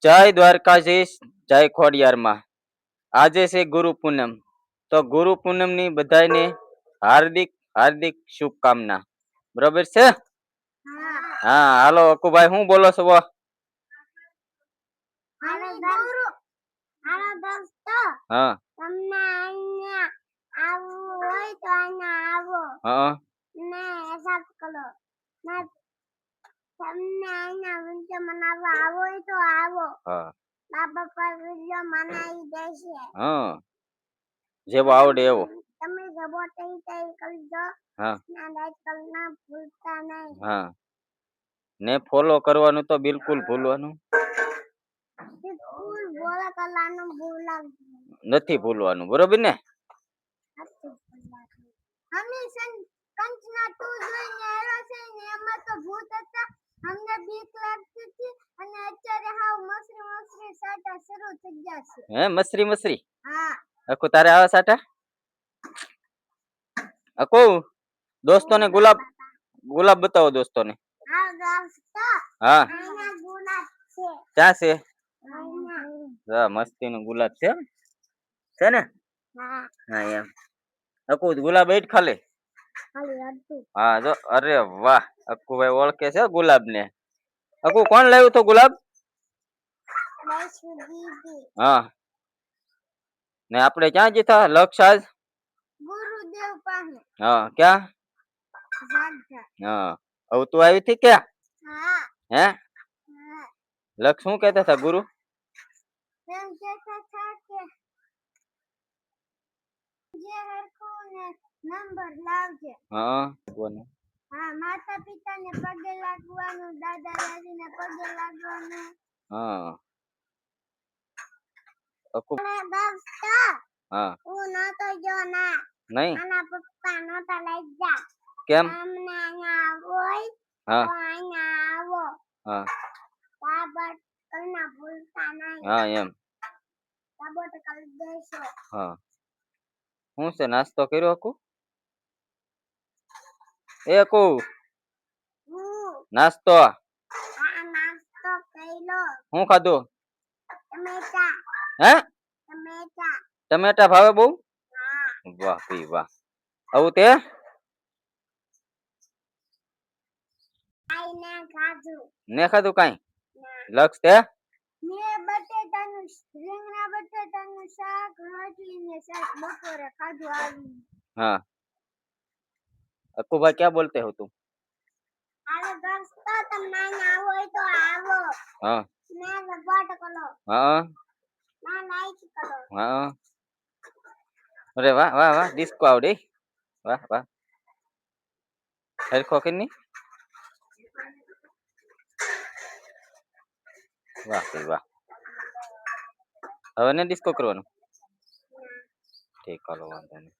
જય દ્વારકાધીશ, જય ખોડિયારમાં. આજે છે ગુરુ પૂનમ. તો ગુરુ પૂનમ ની બધાને હાર્દિક હાર્દિક શુભકામના. બરોબર છે? હા હાલો અકુભાઈ, શું બોલો છો? હા તમને અહીંયા આવવું હોય તો અહીંયા આવો. હા ને હિસાબ કરો. ને તમને અહીંયા વિડિયો બનાવવા આવો હોય તો આવો. હા બાબા પર વિડિયો બનાવી દેશે. હા જેવો આવડે એવો. તમે સપોર્ટ કરજો. હા ને લાઈક કરના ભૂલતા નહીં. હા ને ફોલો કરવાનું તો બિલકુલ ભૂલવાનું નથી ભૂલવાનું, બરોબર ને? હે મસરી મસરી અકુ તારે આવા સાટા અકુ દોસ્તોને ગુલાબ ગુલાબ બતાવો દોસ્તોને. હા ક્યાં છે? મસ્તી નું ગુલાબ છે ને? હા એમ અકુ ગુલાબ એટ ખાલી. હા જો અરે વાહ અક્કુભાઈ ઓળખે છે ગુલાબ ને. અકુ કોણ લાવ્યું તો ગુલાબ? હા ને આપણે ક્યાં જીતા લક્ષ આજ? ગુરુદેવ પાસે. હા ક્યાં? હા હવે તું આવી હતી ક્યાં? હે લક્ષ શું કેતા હતા ગુરુ? નંબર લાવજે. હા કોને? હા માતા પિતા ને પગે લાગવાનું, દાદા દાદી ને પગે લાગવાનું. હા અકુ હા હું નતો જો ના નહીં આના પપ્પા નતા લઈ જા. કેમ? તમને અહીંયા હોય હા તો અહીંયા આવો. હા બાબા કરના ભૂલતા નહીં. હા એમ બાબા તો કરી દેશો. હા શું છે નાસ્તો કર્યો અકુ? એ અકુ નાસ્તો નાસ્તો કર્યો. શું ખાધું? ટમેટા. હે ટમેટા. ટમેટા ભાવે બહુ? હા વાહ ભઈ વાહ. આવું તે ને ખાધું કાઈ લક્ષ તે મેં બટેટાનું રીંગણા બટેટાનું શાક રોટલી ને શાક બપોરે ખાધું આવી. હા અક્કુભાઈ क्या बोलते हो तुम? अरे दोस्तों तुम नहीं आओ तो आओ. हाँ मैं सपोर्ट करो. हाँ मैं लाइक करो. हाँ अरे वाह वाह वाह डिस्को आवड़ी वाह वाह હરખો કે ની વાહ ભાઈ વાહ. હવે ને ડિસ્કો કરવાનું ઠીક હાલો વાંધો નહીં.